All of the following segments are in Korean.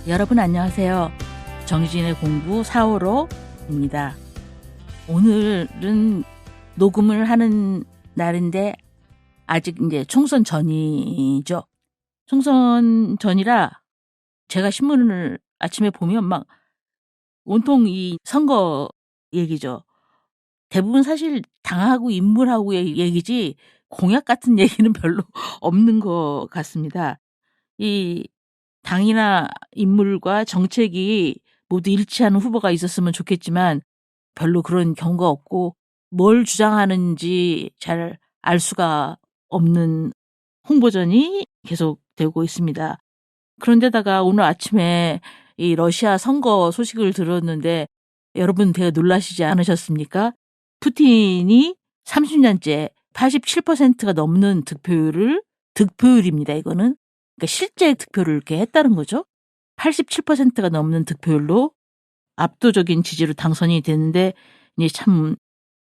여러분 안녕하세요. 정희진의 공부 455입니다. 오늘은 녹음을 하는 날인데 아직 이제 총선 전이죠. 총선 전이라 제가 신문을 아침에 보면 막 온통 이 선거 얘기죠. 대부분 사실 당하고 인물하고의 얘기지 공약 같은 얘기는 별로 없는 것 같습니다. 이 당이나 인물과 정책이 모두 일치하는 후보가 있었으면 좋겠지만 별로 그런 경우가 없고 뭘 주장하는지 잘 알 수가 없는 홍보전이 계속되고 있습니다. 그런데다가 오늘 아침에 이 러시아 선거 소식을 들었는데 여러분 되게 놀라시지 않으셨습니까? 푸틴이 30년째 87%가 넘는 득표율입니다. 이거는. 그러니까 실제 득표를 이렇게 했다는 거죠. 87%가 넘는 득표율로 압도적인 지지로 당선이 되는데 이제 참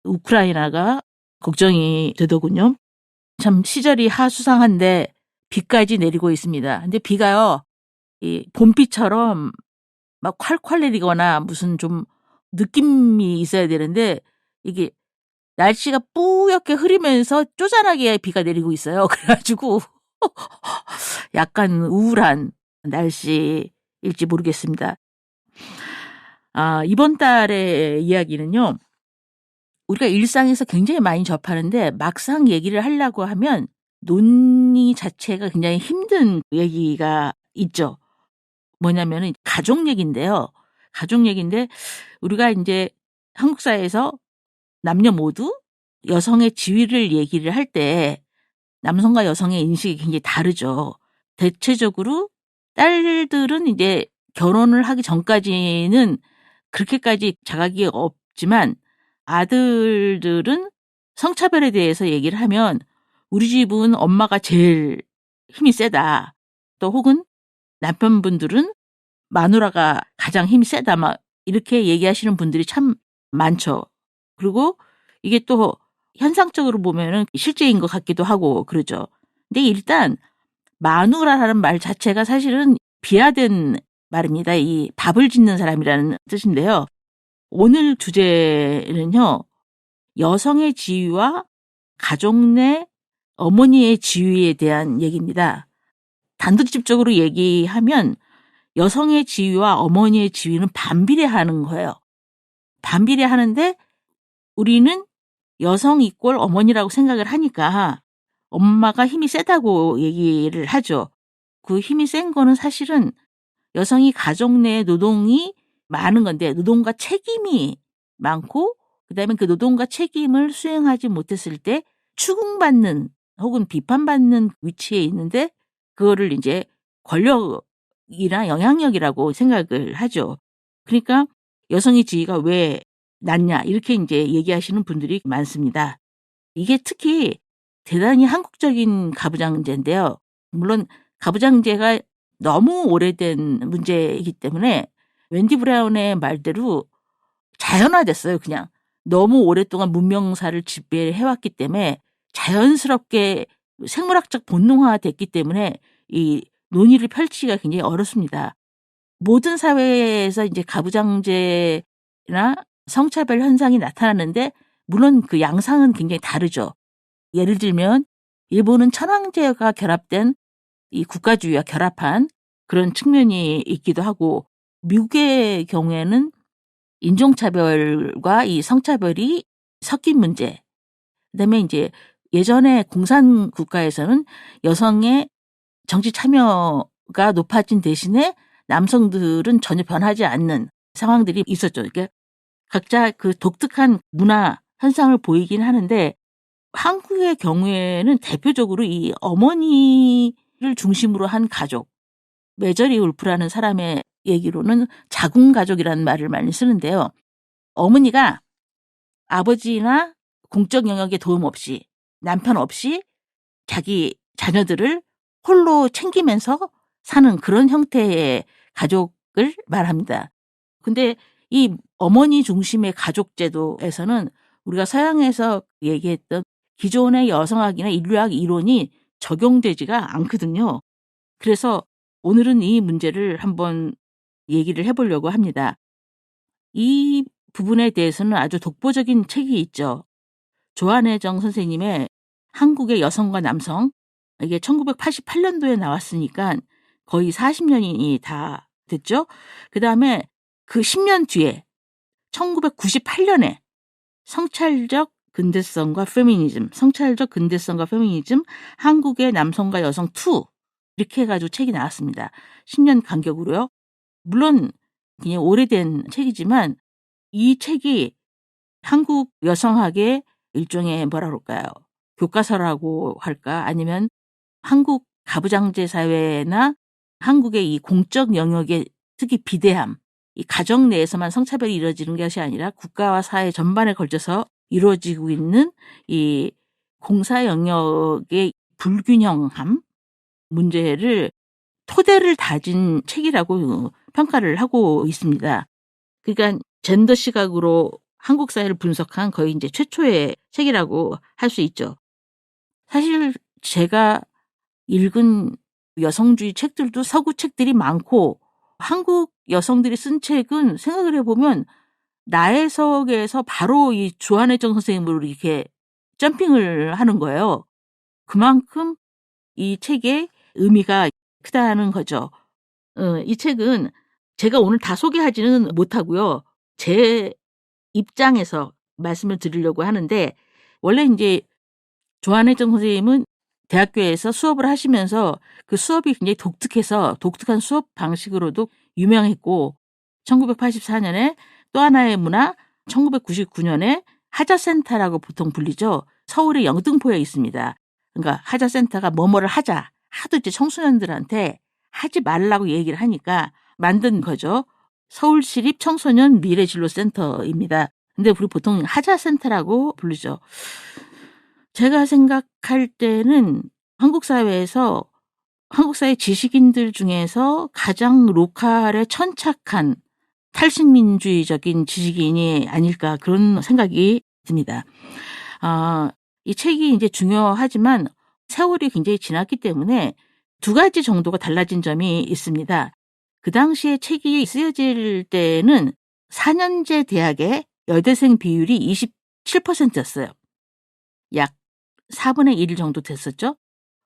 우크라이나가 걱정이 되더군요. 참 시절이 하수상한데 비까지 내리고 있습니다. 근데 비가요, 이 봄비처럼 막 콸콸 내리거나 무슨 좀 느낌이 있어야 되는데 이게 날씨가 뿌옇게 흐리면서 쪼잔하게 비가 내리고 있어요. 그래가지고 약간 우울한 날씨일지 모르겠습니다. 이번 달의 이야기는요, 우리가 일상에서 굉장히 많이 접하는데 막상 얘기를 하려고 하면 논의 자체가 굉장히 힘든 얘기가 있죠. 뭐냐면은 가족 얘기인데요. 가족 얘기인데 우리가 이제 한국 사회에서 남녀 모두 여성의 지위를 얘기를 할 때 남성과 여성의 인식이 굉장히 다르죠. 대체적으로 딸들은 이제 결혼을 하기 전까지는 그렇게까지 자각이 없지만 아들들은 성차별에 대해서 얘기를 하면 우리 집은 엄마가 제일 힘이 세다. 또 혹은 남편분들은 마누라가 가장 힘이 세다. 막 이렇게 얘기하시는 분들이 참 많죠. 그리고 이게 또 현상적으로 보면은 실제인 것 같기도 하고 그러죠. 근데 일단 마누라라는 말 자체가 사실은 비하된 말입니다. 이 밥을 짓는 사람이라는 뜻인데요. 오늘 주제는요, 여성의 지위와 가족 내 어머니의 지위에 대한 얘기입니다. 단도직입적으로 얘기하면 여성의 지위와 어머니의 지위는 반비례하는 거예요. 반비례하는데 우리는 여성 이꼴 어머니라고 생각을 하니까 엄마가 힘이 세다고 얘기를 하죠. 그 힘이 센 거는 사실은 여성이 가족 내 노동이 많은 건데 노동과 책임이 많고 그다음에 그 노동과 책임을 수행하지 못했을 때 추궁받는 혹은 비판받는 위치에 있는데 그거를 이제 권력이나 영향력이라고 생각을 하죠. 그러니까 여성의 지위가 왜 낮냐 이렇게 이제 얘기하시는 분들이 많습니다. 이게 특히 대단히 한국적인 가부장제인데요. 물론 가부장제가 너무 오래된 문제이기 때문에 웬디 브라운의 말대로 자연화됐어요. 그냥 너무 오랫동안 문명사를 지배해왔기 때문에 자연스럽게 생물학적 본능화됐기 때문에 이 논의를 펼치기가 굉장히 어렵습니다. 모든 사회에서 이제 가부장제나 성차별 현상이 나타나는데 물론 그 양상은 굉장히 다르죠. 예를 들면 일본은 천황제가 결합된 이 국가주의와 결합한 그런 측면이 있기도 하고 미국의 경우에는 인종차별과 이 성차별이 섞인 문제. 그다음에 이제 예전에 공산 국가에서는 여성의 정치 참여가 높아진 대신에 남성들은 전혀 변하지 않는 상황들이 있었죠. 그러니까 각자 그 독특한 문화 현상을 보이긴 하는데 한국의 경우에는 대표적으로 이 어머니를 중심으로 한 가족, 메저리 울프라는 사람의 얘기로는 자궁가족이라는 말을 많이 쓰는데요. 어머니가 아버지나 공적 영역에 도움 없이 남편 없이 자기 자녀들을 홀로 챙기면서 사는 그런 형태의 가족을 말합니다. 근데 이 어머니 중심의 가족 제도에서는 우리가 서양에서 얘기했던 기존의 여성학이나 인류학 이론이 적용되지가 않거든요. 그래서 오늘은 이 문제를 한번 얘기를 해보려고 합니다. 이 부분에 대해서는 아주 독보적인 책이 있죠. 조한혜정 선생님의 한국의 여성과 남성, 이게 1988년도에 나왔으니까 거의 40년이 다 됐죠. 그 다음에 그 10년 뒤에 1998년에 성찰적 근대성과 페미니즘, 한국의 남성과 여성 2 이렇게 해가지고 책이 나왔습니다. 10년 간격으로요. 물론 그냥 오래된 책이지만 이 책이 한국 여성학의 일종의 뭐라 그럴까요? 교과서라고 할까? 아니면 한국 가부장제 사회나 한국의 이 공적 영역의 특히 비대함, 이 가정 내에서만 성차별이 이루어지는 것이 아니라 국가와 사회 전반에 걸쳐서 이루어지고 있는 이 공사 영역의 불균형함 문제를 토대를 다진 책이라고 평가를 하고 있습니다. 그러니까 젠더 시각으로 한국 사회를 분석한 거의 이제 최초의 책이라고 할 수 있죠. 사실 제가 읽은 여성주의 책들도 서구 책들이 많고 한국 여성들이 쓴 책은 생각을 해보면 나혜석에서 바로 이 조한혜정 선생님으로 이렇게 점핑을 하는 거예요. 그만큼 이 책의 의미가 크다는 거죠. 이 책은 제가 오늘 다 소개하지는 못하고요. 제 입장에서 말씀을 드리려고 하는데 원래 이제 조한혜정 선생님은 대학교에서 수업을 하시면서 그 수업이 굉장히 독특한 수업 방식으로도 유명했고 1984년에 또 하나의 문화 1999년에 하자센터라고 보통 불리죠. 서울의 영등포에 있습니다. 그러니까 하자센터가 뭐뭐를 하자. 하도 이제 청소년들한테 하지 말라고 얘기를 하니까 만든 거죠. 서울시립 청소년 미래진로센터입니다. 근데 우리 보통 하자센터라고 부르죠. 제가 생각할 때는 한국 사회 지식인들 중에서 가장 로컬에 천착한 탈식민주의적인 지식인이 아닐까 그런 생각이 듭니다. 이 책이 이제 중요하지만 세월이 굉장히 지났기 때문에 두 가지 정도가 달라진 점이 있습니다. 그 당시에 책이 쓰여질 때는 4년제 대학의 여대생 비율이 27%였어요. 약 4분의 1 정도 됐었죠.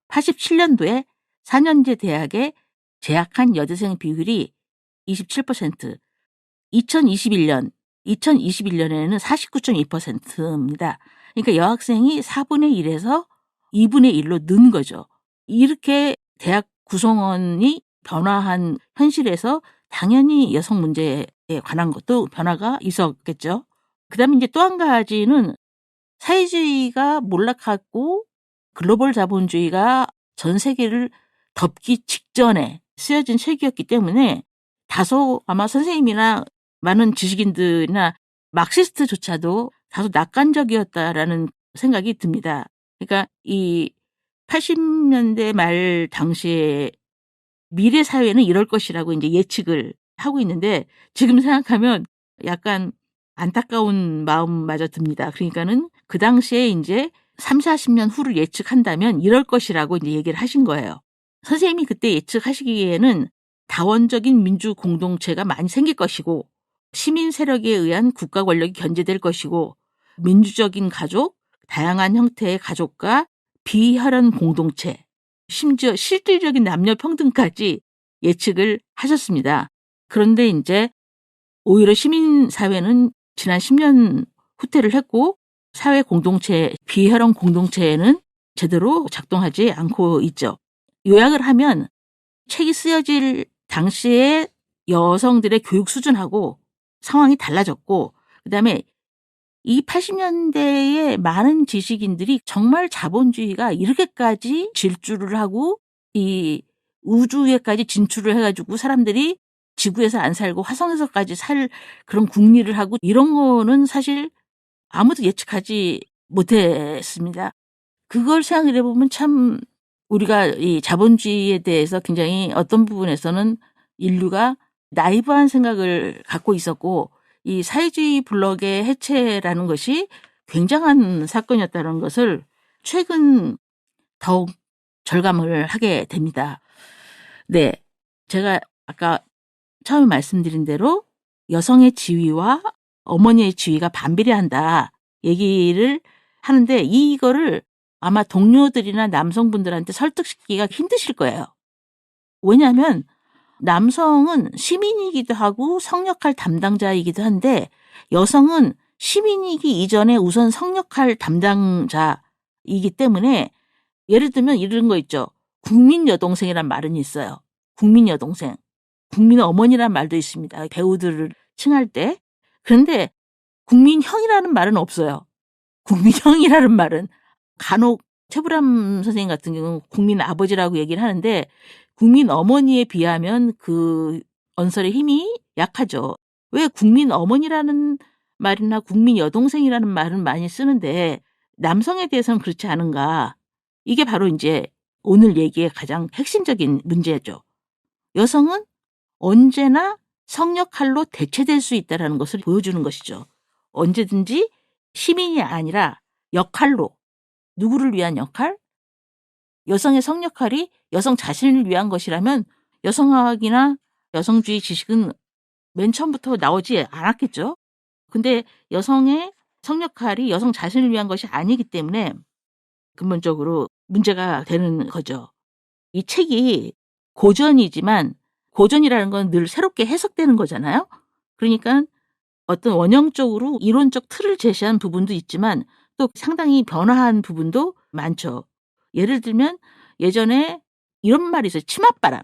87년도에 4년제 대학에 재학한 여대생 비율이 27%, 2021년에는 49.2%입니다. 그러니까 여학생이 4분의 1에서 2분의 1로 는 거죠. 이렇게 대학 구성원이 변화한 현실에서 당연히 여성 문제에 관한 것도 변화가 있었겠죠. 그다음에 이제 또 한 가지는 사회주의가 몰락하고 글로벌 자본주의가 전 세계를 덮기 직전에 쓰여진 책이었기 때문에 다소 아마 선생님이나 많은 지식인들이나 막시스트조차도 다소 낙관적이었다라는 생각이 듭니다. 그러니까 이 80년대 말 당시에 미래 사회는 이럴 것이라고 이제 예측을 하고 있는데 지금 생각하면 약간 안타까운 마음마저 듭니다. 그러니까는 그 당시에 이제 3, 40년 후를 예측한다면 이럴 것이라고 이제 얘기를 하신 거예요. 선생님이 그때 예측하시기에는 다원적인 민주 공동체가 많이 생길 것이고 시민 세력에 의한 국가 권력이 견제될 것이고 민주적인 가족, 다양한 형태의 가족과 비혈연 공동체, 심지어 실질적인 남녀 평등까지 예측을 하셨습니다. 그런데 이제 오히려 시민사회는 지난 10년 후퇴를 했고 사회 공동체, 비혈연 공동체에는 제대로 작동하지 않고 있죠. 요약을 하면 책이 쓰여질 당시에 여성들의 교육 수준하고 상황이 달라졌고 그다음에 이 80년대에 많은 지식인들이 정말 자본주의가 이렇게까지 질주를 하고 이 우주에까지 진출을 해가지고 사람들이 지구에서 안 살고 화성에서까지 살 그런 궁리를 하고 이런 거는 사실 아무도 예측하지 못했습니다. 그걸 생각을 해보면 참 우리가 이 자본주의에 대해서 굉장히 어떤 부분에서는 인류가 나이브한 생각을 갖고 있었고 이 사회주의 블록의 해체라는 것이 굉장한 사건이었다는 것을 최근 더욱 절감을 하게 됩니다. 네, 제가 아까 처음에 말씀드린 대로 여성의 지위와 어머니의 지위가 반비례한다 얘기를 하는데 이거를 아마 동료들이나 남성분들한테 설득시키기가 힘드실 거예요. 왜냐하면 남성은 시민이기도 하고 성역할 담당자이기도 한데 여성은 시민이기 이전에 우선 성역할 담당자이기 때문에 예를 들면 이런 거 있죠. 국민 여동생이란 말은 있어요. 국민 여동생. 국민 어머니란 말도 있습니다. 배우들을 칭할 때. 그런데 국민 형이라는 말은 없어요. 국민 형이라는 말은 간혹 최불암 선생님 같은 경우는 국민 아버지라고 얘기를 하는데 국민 어머니에 비하면 그 언설의 힘이 약하죠. 왜 국민 어머니라는 말이나 국민 여동생이라는 말은 많이 쓰는데 남성에 대해서는 그렇지 않은가. 이게 바로 이제 오늘 얘기의 가장 핵심적인 문제죠. 여성은 언제나 성역할로 대체될 수 있다는 것을 보여주는 것이죠. 언제든지 시민이 아니라 역할로. 누구를 위한 역할? 여성의 성역할이 여성 자신을 위한 것이라면 여성학이나 여성주의 지식은 맨 처음부터 나오지 않았겠죠. 근데 여성의 성역할이 여성 자신을 위한 것이 아니기 때문에 근본적으로 문제가 되는 거죠. 이 책이 고전이지만 고전이라는 건 늘 새롭게 해석되는 거잖아요. 그러니까 어떤 원형적으로 이론적 틀을 제시한 부분도 있지만 또 상당히 변화한 부분도 많죠. 예를 들면 예전에 이런 말이 있어요. 치맛바람,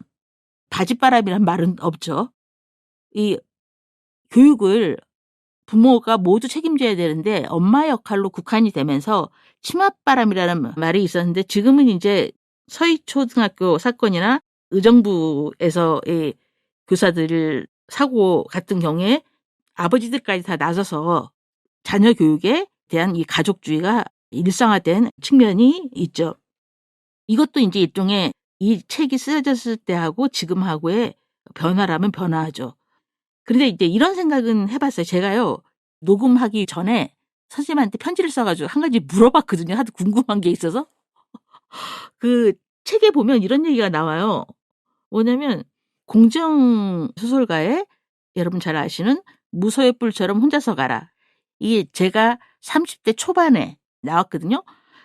바짓바람이란 말은 없죠. 이 교육을 부모가 모두 책임져야 되는데 엄마 역할로 국한이 되면서 치맛바람이라는 말이 있었는데 지금은 이제 서희초등학교 사건이나 의정부에서의 교사들 사고 같은 경우에 아버지들까지 다 나서서 자녀 교육에 대한 이 가족주의가 일상화된 측면이 있죠. 이것도 이제 일종의 이 책이 쓰여졌을 때하고 지금하고의 변화라면 변화하죠. 그런데 이제 이런 생각은 해봤어요. 제가요, 녹음하기 전에 선생님한테 편지를 써가지고 한 가지 물어봤거든요. 하도 궁금한 게 있어서. 그 책에 보면 이런 얘기가 나와요. 뭐냐면 공정 소설가의 여러분 잘 아시는 무소의 뿔처럼 혼자서 가라. 이게 제가 30대 초반에 나왔거든요.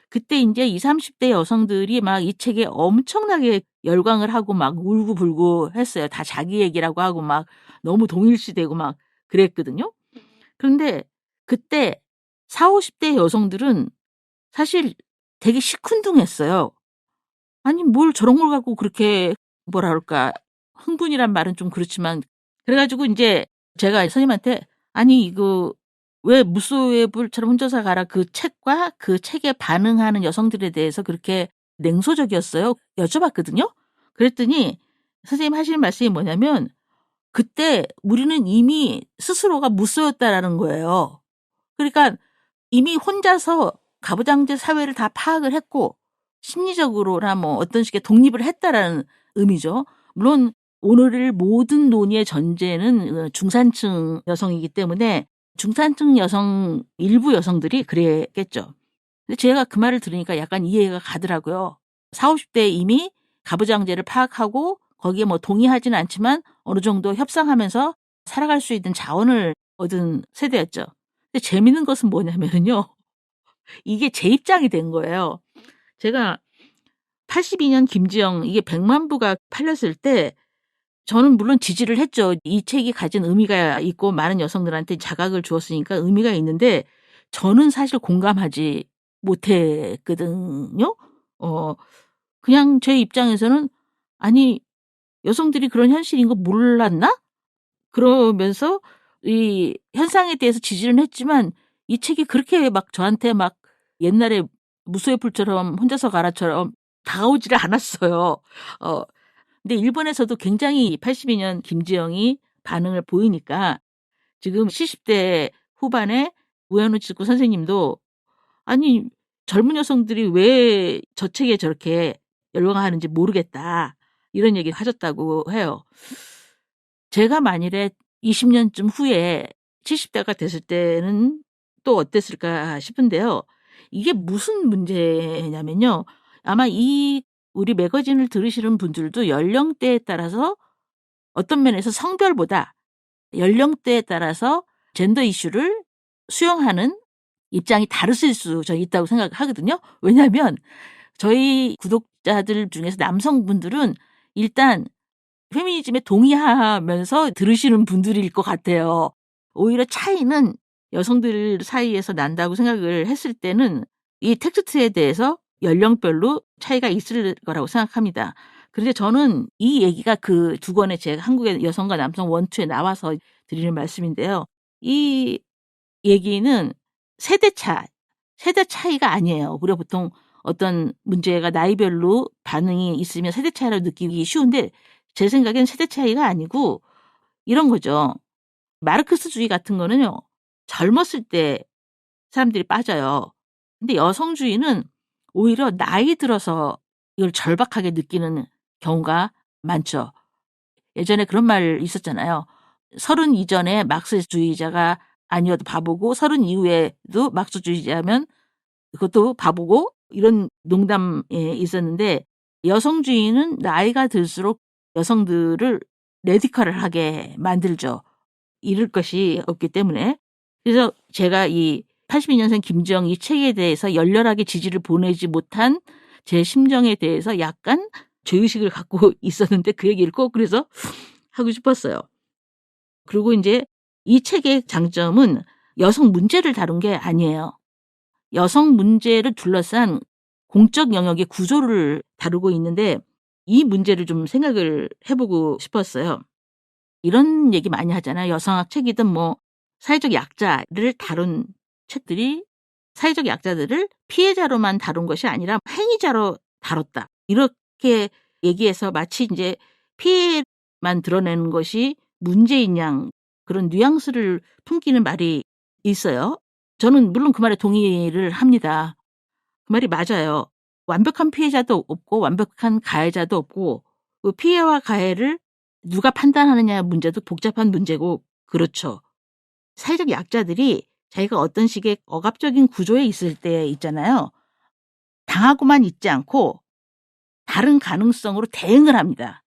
그때 이제 20, 30대 여성들이 막 이 책에 엄청나게 열광을 하고 막 울고불고 했어요. 다 자기 얘기라고 하고 막 너무 동일시되고 막 그랬거든요. 그런데 그때 40, 50대 여성들은 사실 되게 시큰둥했어요. 아니 뭘 저런 걸 갖고 그렇게 뭐라 그럴까 흥분이란 말은 좀 그렇지만 그래가지고 이제 제가 선생님한테 아니 이거 왜 무소의 불처럼 혼자서 가라 그 책과 그 책에 반응하는 여성들에 대해서 그렇게 냉소적이었어요. 여쭤봤거든요. 그랬더니 선생님 하시는 말씀이 뭐냐면 그때 우리는 이미 스스로가 무소였다라는 거예요. 그러니까 이미 혼자서 가부장제 사회를 다 파악을 했고 심리적으로나 뭐 어떤 식의 독립을 했다라는 의미죠. 물론 오늘 모든 논의의 전제는 중산층 여성이기 때문에 중산층 여성 일부 여성들이 그랬겠죠. 근데 제가 그 말을 들으니까 약간 이해가 가더라고요. 40, 50대 이미 가부장제를 파악하고 거기에 뭐 동의하지는 않지만 어느 정도 협상하면서 살아갈 수 있는 자원을 얻은 세대였죠. 근데 재밌는 것은 뭐냐면요. 이게 제 입장이 된 거예요. 제가 82년 김지영 이게 100만 부가 팔렸을 때 저는 물론 지지를 했죠. 이 책이 가진 의미가 있고 많은 여성들한테 자각을 주었으니까 의미가 있는데 저는 사실 공감하지 못했거든요. 그냥 제 입장에서는 아니 여성들이 그런 현실인 거 몰랐나? 그러면서 이 현상에 대해서 지지는 했지만 이 책이 그렇게 막 저한테 막 옛날에 무소의 불처럼 혼자서 가라처럼 다가오지를 않았어요. 근데 일본에서도 굉장히 82년 김지영이 반응을 보이니까 지금 70대 후반에 우에노치코 선생님도 아니 젊은 여성들이 왜 저 책에 저렇게 열광하는지 모르겠다. 이런 얘기를 하셨다고 해요. 제가 만일에 20년쯤 후에 70대가 됐을 때는 또 어땠을까 싶은데요. 이게 무슨 문제냐면요. 아마 이 우리 매거진을 들으시는 분들도 연령대에 따라서 어떤 면에서 성별보다 연령대에 따라서 젠더 이슈를 수용하는 입장이 다르실 수 저는 있다고 생각하거든요. 왜냐하면 저희 구독자들 중에서 남성분들은 일단 페미니즘에 동의하면서 들으시는 분들일 것 같아요. 오히려 차이는 여성들 사이에서 난다고 생각을 했을 때는 이 텍스트에 대해서 연령별로 차이가 있을 거라고 생각합니다. 그런데 저는 이 얘기가 그 두 권의 제 한국의 여성과 남성 원투에 나와서 드리는 말씀인데요. 이 얘기는 세대 차이가 아니에요. 우리가 보통 어떤 문제가 나이별로 반응이 있으면 세대 차이라고 느끼기 쉬운데 제 생각엔 세대 차이가 아니고 이런 거죠. 마르크스주의 같은 거는요. 젊었을 때 사람들이 빠져요. 근데 여성주의는 오히려 나이 들어서 이걸 절박하게 느끼는 경우가 많죠. 예전에 그런 말 있었잖아요. 30 이전에 막스주의자가 아니어도 바보고 30 이후에도 막스주의자면 그것도 바보고 이런 농담이 있었는데 여성주의는 나이가 들수록 여성들을 레디컬을 하게 만들죠. 잃을 것이 없기 때문에. 그래서 제가 이 82년생 김지영 이 책에 대해서 열렬하게 지지를 보내지 못한 제 심정에 대해서 약간 죄의식을 갖고 있었는데 그 얘기를 꼭 그래서 하고 싶었어요. 그리고 이제 이 책의 장점은 여성 문제를 다룬 게 아니에요. 여성 문제를 둘러싼 공적 영역의 구조를 다루고 있는데 이 문제를 좀 생각을 해보고 싶었어요. 이런 얘기 많이 하잖아요. 여성학 책이든 뭐 사회적 약자를 다룬 책들이 사회적 약자들을 피해자로만 다룬 것이 아니라 행위자로 다뤘다. 이렇게 얘기해서 마치 이제 피해만 드러내는 것이 문제인 양 그런 뉘앙스를 풍기는 말이 있어요. 저는 물론 그 말에 동의를 합니다. 그 말이 맞아요. 완벽한 피해자도 없고 완벽한 가해자도 없고 그 피해와 가해를 누가 판단하느냐 문제도 복잡한 문제고 그렇죠. 사회적 약자들이 자기가 어떤 식의 억압적인 구조에 있을 때 있잖아요. 당하고만 있지 않고 다른 가능성으로 대응을 합니다.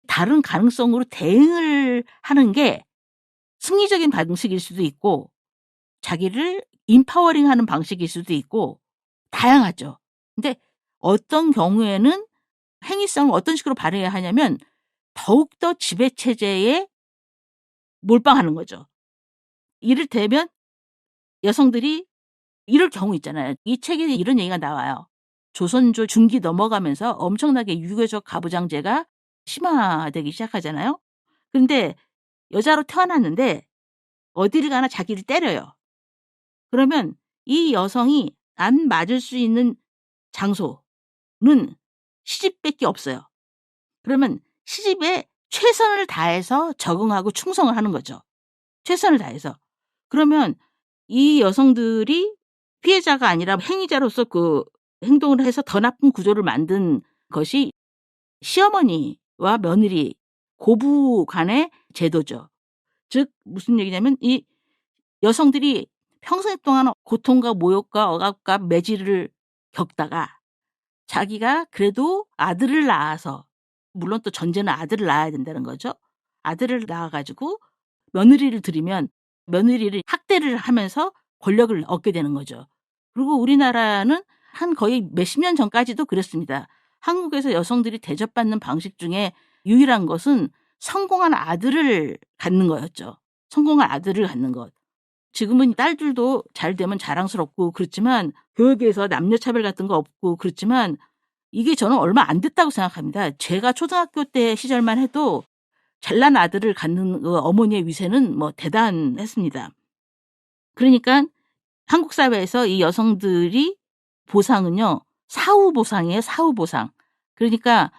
다른 가능성으로 대응을 하는 게 승리적인 방식일 수도 있고 자기를 인파워링하는 방식일 수도 있고 다양하죠. 근데 어떤 경우에는 행위성을 어떤 식으로 발휘해야 하냐면 더욱더 지배체제에 몰빵하는 거죠. 이를테면 여성들이 이럴 경우 있잖아요. 이 책에 이런 얘기가 나와요. 조선조 중기 넘어가면서 엄청나게 유교적 가부장제가 심화되기 시작하잖아요. 그런데 여자로 태어났는데 어디를 가나 자기를 때려요. 그러면 이 여성이 안 맞을 수 있는 장소는 시집밖에 없어요. 그러면 시집에 최선을 다해서 적응하고 충성을 하는 거죠. 최선을 다해서. 그러면 이 여성들이 피해자가 아니라 행위자로서 그 행동을 해서 더 나쁜 구조를 만든 것이 시어머니와 며느리 고부 간의 제도죠. 즉 무슨 얘기냐면 이 여성들이 평생 동안 고통과 모욕과 억압과 매질을 겪다가 자기가 그래도 아들을 낳아서 물론 또 전제는 아들을 낳아야 된다는 거죠. 아들을 낳아가지고 며느리를 들이면 며느리를 학대를 하면서 권력을 얻게 되는 거죠. 그리고 우리나라는 한 거의 몇십 년 전까지도 그랬습니다. 한국에서 여성들이 대접받는 방식 중에 유일한 것은 성공한 아들을 갖는 거였죠. 성공한 아들을 갖는 것. 지금은 딸들도 잘 되면 자랑스럽고 그렇지만 교육에서 남녀차별 같은 거 없고 그렇지만 이게 저는 얼마 안 됐다고 생각합니다. 제가 초등학교 때 시절만 해도 잘난 아들을 갖는 그 어머니의 위세는 뭐 대단했습니다. 그러니까 한국 사회에서 이 여성들이 보상은요. 사후 보상이에요. 사후 보상. 그러니까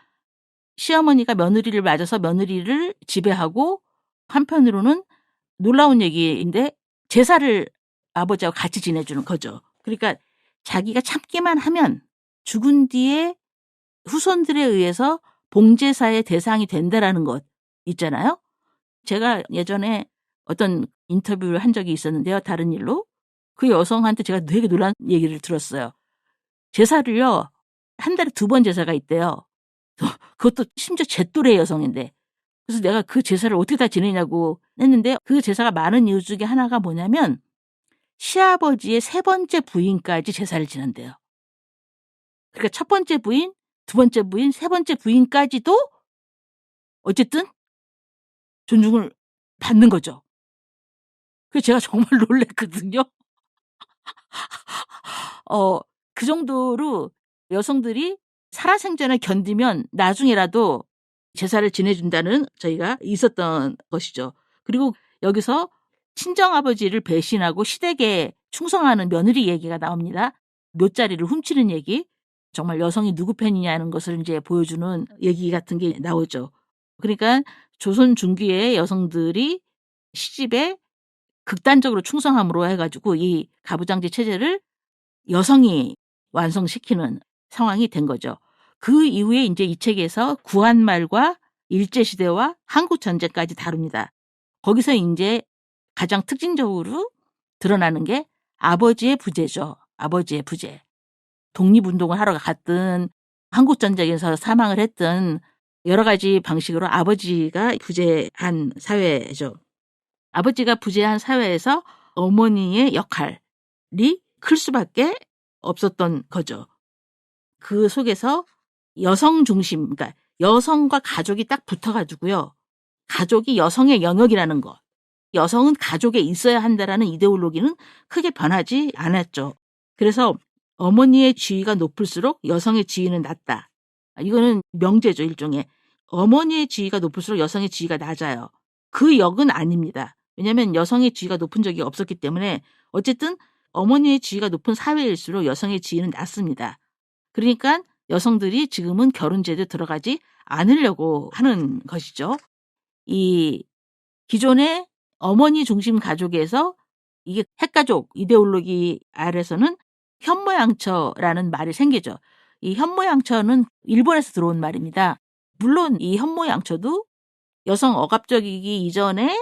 시어머니가 며느리를 맞아서 며느리를 지배하고 한편으로는 놀라운 얘기인데 제사를 아버지하고 같이 지내주는 거죠. 그러니까 자기가 참기만 하면 죽은 뒤에 후손들에 의해서 봉제사의 대상이 된다라는 것 있잖아요. 제가 예전에 어떤 인터뷰를 한 적이 있었는데요. 다른 일로. 그 여성한테 제가 되게 놀란 얘기를 들었어요. 제사를요. 한 달에 2번 제사가 있대요. 그것도 심지어 제 또래 여성인데 그래서 내가 그 제사를 어떻게 다 지내냐고 했는데 그 제사가 많은 이유 중에 하나가 뭐냐면 시아버지의 3번째 부인까지 제사를 지낸대요. 그러니까 첫 번째 부인, 두 번째 부인, 3번째 부인까지도 어쨌든 존중을 받는 거죠. 그래서 제가 정말 놀랐거든요. 그 정도로 여성들이 살아생전을 견디면 나중에라도 제사를 지내준다는 저희가 있었던 것이죠. 그리고 여기서 친정아버지를 배신하고 시댁에 충성하는 며느리 얘기가 나옵니다. 묘자리를 훔치는 얘기. 정말 여성이 누구 편이냐는 것을 이제 보여주는 얘기 같은 게 나오죠. 그러니까 조선 중기의 여성들이 시집에 극단적으로 충성함으로 해가지고 이 가부장제 체제를 여성이 완성시키는 상황이 된 거죠. 그 이후에 이제 이 책에서 구한말과 일제시대와 한국전쟁까지 다룹니다. 거기서 이제 가장 특징적으로 드러나는 게 아버지의 부재죠. 아버지의 부재. 독립운동을 하러 갔든 한국전쟁에서 사망을 했든 여러 가지 방식으로 아버지가 부재한 사회죠. 아버지가 부재한 사회에서 어머니의 역할이 클 수밖에 없었던 거죠. 그 속에서 여성 중심, 그러니까 여성과 가족이 딱 붙어가지고요. 가족이 여성의 영역이라는 것. 여성은 가족에 있어야 한다라는 이데올로기는 크게 변하지 않았죠. 그래서 어머니의 지위가 높을수록 여성의 지위는 낮다. 이거는 명제죠, 일종의. 어머니의 지위가 높을수록 여성의 지위가 낮아요. 그 역은 아닙니다. 왜냐하면 여성의 지위가 높은 적이 없었기 때문에 어쨌든 어머니의 지위가 높은 사회일수록 여성의 지위는 낮습니다. 그러니까 여성들이 지금은 결혼제도에 들어가지 않으려고 하는 것이죠. 이 기존의 어머니 중심 가족에서 이게 핵가족 이데올로기 아래서는 현모양처라는 말이 생기죠. 이 현모양처는 일본에서 들어온 말입니다. 물론 이 현모양처도 여성 억압적이기 이전에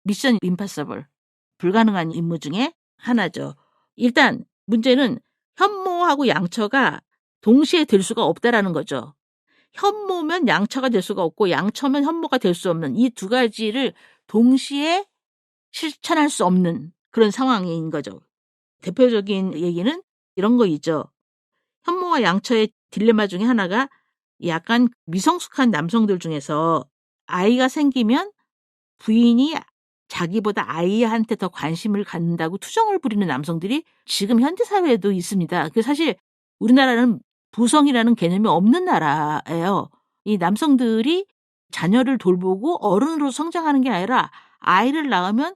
미션 임파서블, 불가능한 임무 중에 하나죠. 일단 문제는 현모하고 양처가 동시에 될 수가 없다라는 거죠. 현모면 양처가 될 수가 없고 양처면 현모가 될 수 없는 이 두 가지를 동시에 실천할 수 없는 그런 상황인 거죠. 대표적인 얘기는 이런 거 있죠. 현모와 양처의 딜레마 중에 하나가 약간 미성숙한 남성들 중에서 아이가 생기면 부인이 자기보다 아이한테 더 관심을 갖는다고 투정을 부리는 남성들이 지금 현대사회에도 있습니다. 사실 우리나라는 부성이라는 개념이 없는 나라예요. 이 남성들이 자녀를 돌보고 어른으로 성장하는 게 아니라 아이를 낳으면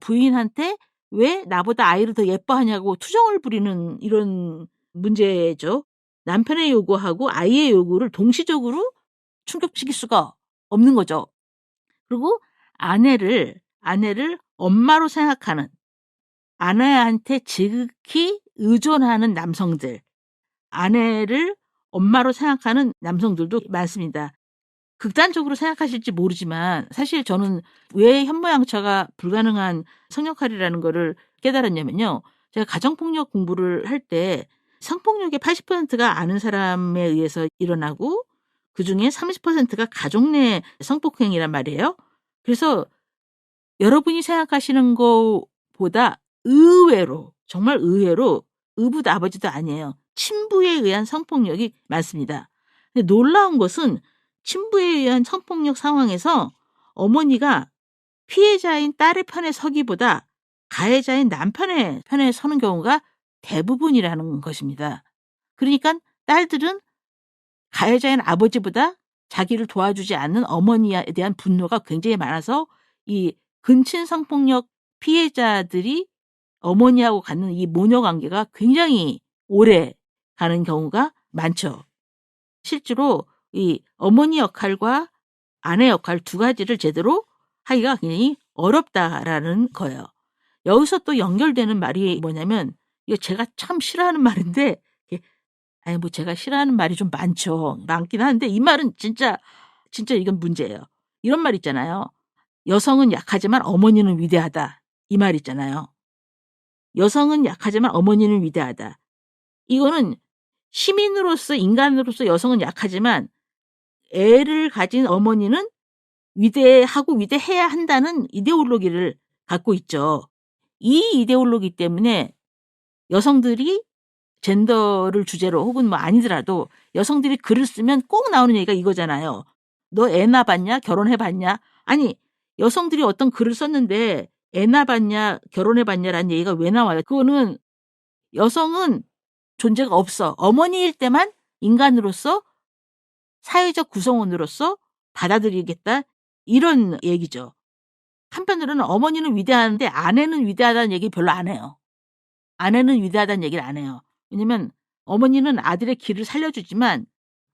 부인한테 왜 나보다 아이를 더 예뻐하냐고 투정을 부리는 이런 문제죠. 남편의 요구하고 아이의 요구를 동시적으로 충족시킬 수가 없는 거죠. 그리고 아내를 엄마로 생각하는 아내한테 지극히 의존하는 남성들, 아내를 엄마로 생각하는 남성들도 많습니다. 극단적으로 생각하실지 모르지만 사실 저는 왜 현모양처가 불가능한 성역할이라는 거를 깨달았냐면요. 제가 가정폭력 공부를 할 때 성폭력의 80%가 아는 사람에 의해서 일어나고 그중에 30%가 가족 내 성폭행이란 말이에요. 그래서 여러분이 생각하시는 것보다 의외로 정말 의외로 의붓 아버지도 아니에요. 친부에 의한 성폭력이 많습니다. 근데 놀라운 것은 친부에 의한 성폭력 상황에서 어머니가 피해자인 딸의 편에 서기보다 가해자인 남편의 편에 서는 경우가 대부분이라는 것입니다. 그러니까 딸들은 가해자인 아버지보다 자기를 도와주지 않는 어머니에 대한 분노가 굉장히 많아서 이 근친 성폭력 피해자들이 어머니하고 갖는 이 모녀 관계가 굉장히 오래 가는 경우가 많죠. 실제로 이 어머니 역할과 아내 역할 두 가지를 제대로 하기가 굉장히 어렵다라는 거예요. 여기서 또 연결되는 말이 뭐냐면 이거 제가 참 싫어하는 말인데 아니 뭐 제가 싫어하는 말이 좀 많긴 한데 이 말은 진짜 이건 문제예요. 이런 말 있잖아요. 여성은 약하지만 어머니는 위대하다. 이 말 있잖아요. 여성은 약하지만 어머니는 위대하다. 이거는 시민으로서 인간으로서 여성은 약하지만 애를 가진 어머니는 위대하고 위대해야 한다는 이데올로기를 갖고 있죠. 이 이데올로기 때문에 여성들이 젠더를 주제로 혹은 뭐 아니더라도 여성들이 글을 쓰면 꼭 나오는 얘기가 이거잖아요. 너 애 낳아봤냐? 결혼해봤냐? 아니, 여성들이 어떤 글을 썼는데 애 낳아봤냐? 결혼해봤냐라는 얘기가 왜 나와요? 그거는 여성은 존재가 없어. 어머니일 때만 인간으로서 사회적 구성원으로서 받아들이겠다. 이런 얘기죠. 한편으로는 어머니는 위대한데 아내는 위대하다는 얘기 별로 안 해요. 아내는 위대하다는 얘기를 안 해요. 왜냐면 어머니는 아들의 길을 살려주지만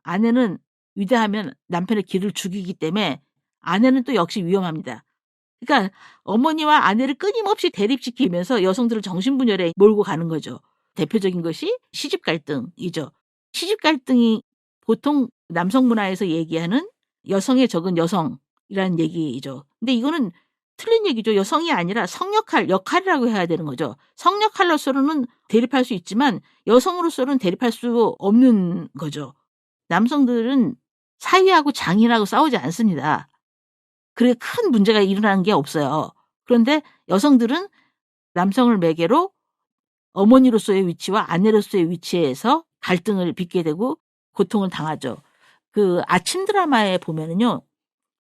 아내는 위대하면 남편의 길을 죽이기 때문에 아내는 또 역시 위험합니다. 그러니까 어머니와 아내를 끊임없이 대립시키면서 여성들을 정신분열에 몰고 가는 거죠. 대표적인 것이 시집 갈등이죠. 시집 갈등이 보통 남성 문화에서 얘기하는 여성의 적은 여성이라는 얘기죠. 근데 이거는 틀린 얘기죠. 여성이 아니라 역할이라고 해야 되는 거죠. 성역할로서는 대립할 수 있지만 여성으로서는 대립할 수 없는 거죠. 남성들은 사위하고 장인하고 싸우지 않습니다. 그래 큰 문제가 일어나는 게 없어요. 그런데 여성들은 남성을 매개로 어머니로서의 위치와 아내로서의 위치에서 갈등을 빚게 되고 고통을 당하죠. 그 아침 드라마에 보면은요.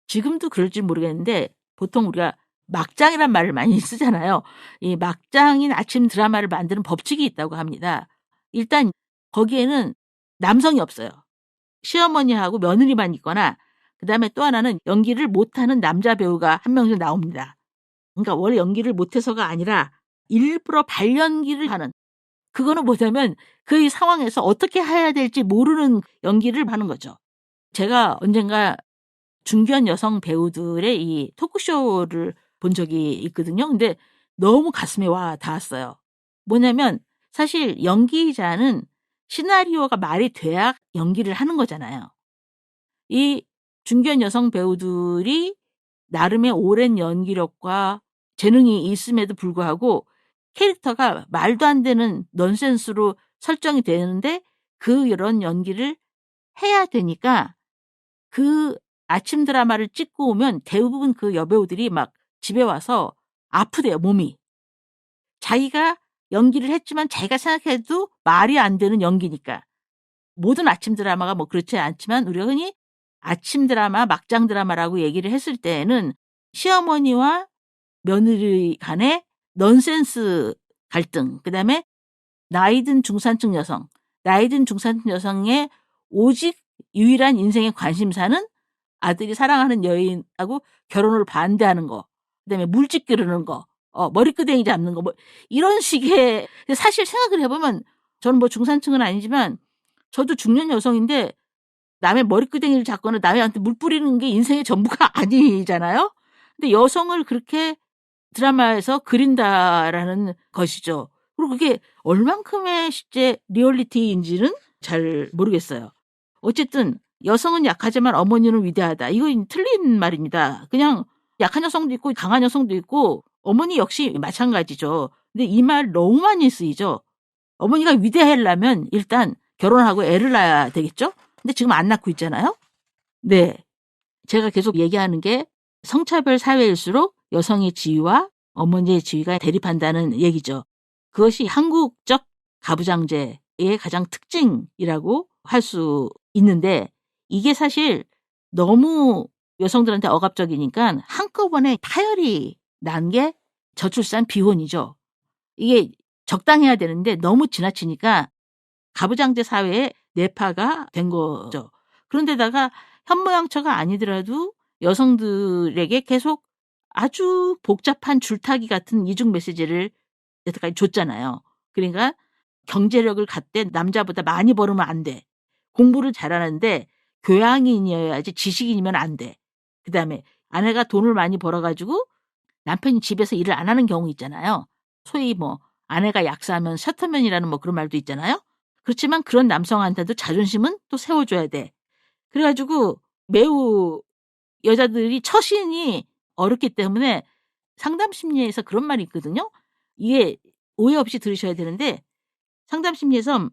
지금도 그럴지 모르겠는데 보통 우리가 막장이란 말을 많이 쓰잖아요. 이 막장인 아침 드라마를 만드는 법칙이 있다고 합니다. 일단 거기에는 남성이 없어요. 시어머니하고 며느리만 있거나 그다음에 또 하나는 연기를 못하는 남자 배우가 한 명씩 나옵니다. 그러니까 원래 연기를 못해서가 아니라 일부러 발연기를 하는 그거는 뭐냐면 그 상황에서 어떻게 해야 될지 모르는 연기를 하는 거죠. 제가 언젠가 중견 여성 배우들의 이 토크쇼를 본 적이 있거든요. 근데 너무 가슴에 와 닿았어요. 뭐냐면 사실 연기자는 시나리오가 말이 돼야 연기를 하는 거잖아요. 이 중견 여성 배우들이 나름의 오랜 연기력과 재능이 있음에도 불구하고 캐릭터가 말도 안 되는 넌센스로 설정이 되는데 그런 연기를 해야 되니까 그 아침 드라마를 찍고 오면 대부분 그 여배우들이 막 집에 와서 아프대요, 몸이. 자기가 연기를 했지만 자기가 생각해도 말이 안 되는 연기니까. 모든 아침 드라마가 뭐 그렇지 않지만 우리가 흔히 아침 드라마, 막장 드라마라고 얘기를 했을 때에는 시어머니와 며느리 간의 넌센스 갈등, 그다음에 나이든 중산층 여성의 오직 유일한 인생의 관심사는 아들이 사랑하는 여인하고 결혼을 반대하는 거, 그다음에 물집 기르는 거, 머리끄댕이 잡는 거, 뭐 이런 식의 사실 생각을 해보면 저는 뭐 중산층은 아니지만 저도 중년 여성인데 남의 머리끄댕이를 잡거나 남한테 물 뿌리는 게 인생의 전부가 아니잖아요. 근데 여성을 그렇게 드라마에서 그린다라는 것이죠. 그리고 그게 얼만큼의 실제 리얼리티인지는 잘 모르겠어요. 어쨌든 여성은 약하지만 어머니는 위대하다. 이건 틀린 말입니다. 그냥 약한 여성도 있고 강한 여성도 있고 어머니 역시 마찬가지죠. 근데 이 말 너무 많이 쓰이죠. 어머니가 위대하려면 일단 결혼하고 애를 낳아야 되겠죠? 근데 지금 안 낳고 있잖아요. 네. 제가 계속 얘기하는 게 성차별 사회일수록 여성의 지위와 어머니의 지위가 대립한다는 얘기죠. 그것이 한국적 가부장제의 가장 특징이라고 할 수 있는데 이게 사실 너무 여성들한테 억압적이니까 한꺼번에 파열이 난 게 저출산 비혼이죠. 이게 적당해야 되는데 너무 지나치니까 가부장제 사회의 내파가 된 거죠. 그런데다가 현모양처가 아니더라도 여성들에게 계속 아주 복잡한 줄타기 같은 이중 메시지를 여태까지 줬잖아요. 그러니까 경제력을 갖되 남자보다 많이 벌으면 안 돼. 공부를 잘하는데 교양인이어야지 지식인이면 안 돼. 그다음에 아내가 돈을 많이 벌어가지고 남편이 집에서 일을 안 하는 경우 있잖아요. 소위 뭐 아내가 약사하면 셔터맨이라는 뭐 그런 말도 있잖아요. 그렇지만 그런 남성한테도 자존심은 또 세워줘야 돼. 그래가지고 매우 여자들이 처신이 어렵기 때문에 상담 심리에서 그런 말이 있거든요. 이게 오해 없이 들으셔야 되는데 상담 심리에서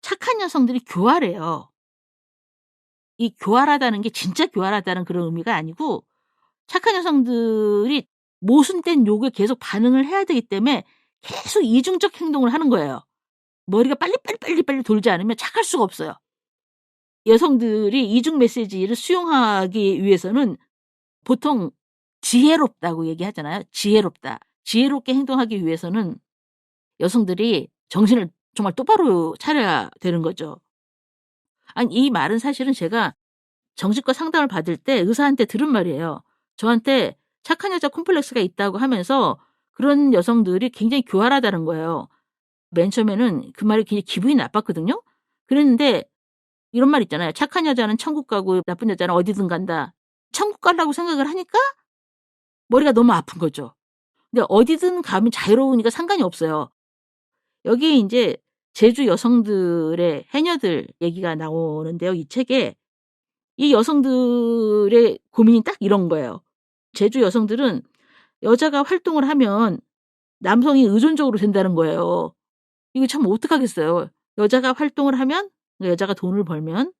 착한 여성들이 교활해요. 이 교활하다는 게 진짜 교활하다는 그런 의미가 아니고 착한 여성들이 모순된 욕에 계속 반응을 해야 되기 때문에 계속 이중적 행동을 하는 거예요. 머리가 빨리 돌지 않으면 착할 수가 없어요. 여성들이 이중 메시지를 수용하기 위해서는 보통 지혜롭다고 얘기하잖아요. 지혜롭다. 지혜롭게 행동하기 위해서는 여성들이 정신을 정말 똑바로 차려야 되는 거죠. 아니, 이 말은 사실은 제가 정신과 상담을 받을 때 의사한테 들은 말이에요. 저한테 착한 여자 콤플렉스가 있다고 하면서 그런 여성들이 굉장히 교활하다는 거예요. 맨 처음에는 그 말이 굉장히 기분이 나빴거든요. 그랬는데 이런 말 있잖아요. 착한 여자는 천국 가고 나쁜 여자는 어디든 간다. 천국 가려고 생각을 하니까 머리가 너무 아픈 거죠. 근데 어디든 가면 자유로우니까 상관이 없어요. 여기 이제 제주 여성들의 해녀들 얘기가 나오는데요. 이 책에 이 여성들의 고민이 딱 이런 거예요. 제주 여성들은 여자가 활동을 하면 남성이 의존적으로 된다는 거예요. 이거 참 어떡하겠어요. 여자가 활동을 하면, 여자가 돈을 벌면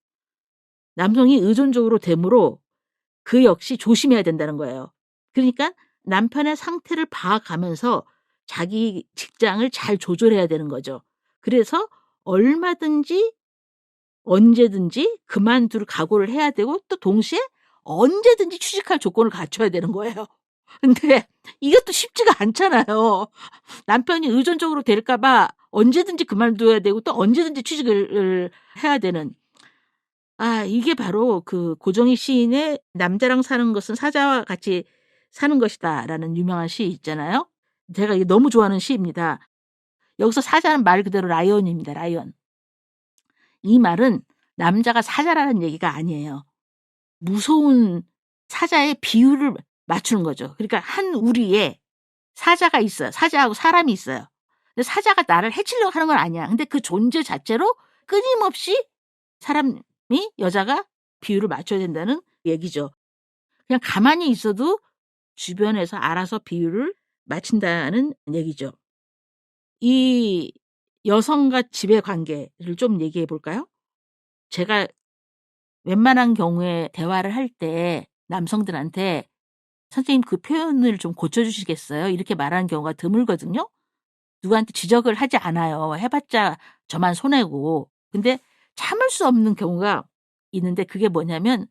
남성이 의존적으로 되므로 그 역시 조심해야 된다는 거예요. 그러니까 남편의 상태를 봐가면서 자기 직장을 잘 조절해야 되는 거죠. 그래서 얼마든지 언제든지 그만둘 각오를 해야 되고 또 동시에 언제든지 취직할 조건을 갖춰야 되는 거예요. 근데 이것도 쉽지가 않잖아요. 남편이 의존적으로 될까 봐 언제든지 그만둬야 되고 또 언제든지 취직을 해야 되는. 이게 바로 그 고정희 시인의 남자랑 사는 것은 사자와 같이 사는 것이다 라는 유명한 시 있잖아요. 제가 이게 너무 좋아하는 시입니다. 여기서 사자는 말 그대로 라이언입니다. 라이언. 이 말은 남자가 사자라는 얘기가 아니에요. 무서운 사자의 비유를 맞추는 거죠. 그러니까 한 우리에 사자가 있어요. 사자하고 사람이 있어요. 근데 사자가 나를 해치려고 하는 건 아니야. 근데 그 존재 자체로 끊임없이 사람이, 여자가 비유를 맞춰야 된다는 얘기죠. 그냥 가만히 있어도 주변에서 알아서 비유를 맞춘다는 얘기죠. 이 여성과 집의 관계를 좀 얘기해 볼까요? 제가 웬만한 경우에 대화를 할 때 남성들한테 선생님 그 표현을 좀 고쳐주시겠어요? 이렇게 말하는 경우가 드물거든요. 누구한테 지적을 하지 않아요. 해봤자 저만 손해고. 근데 참을 수 없는 경우가 있는데 그게 뭐냐면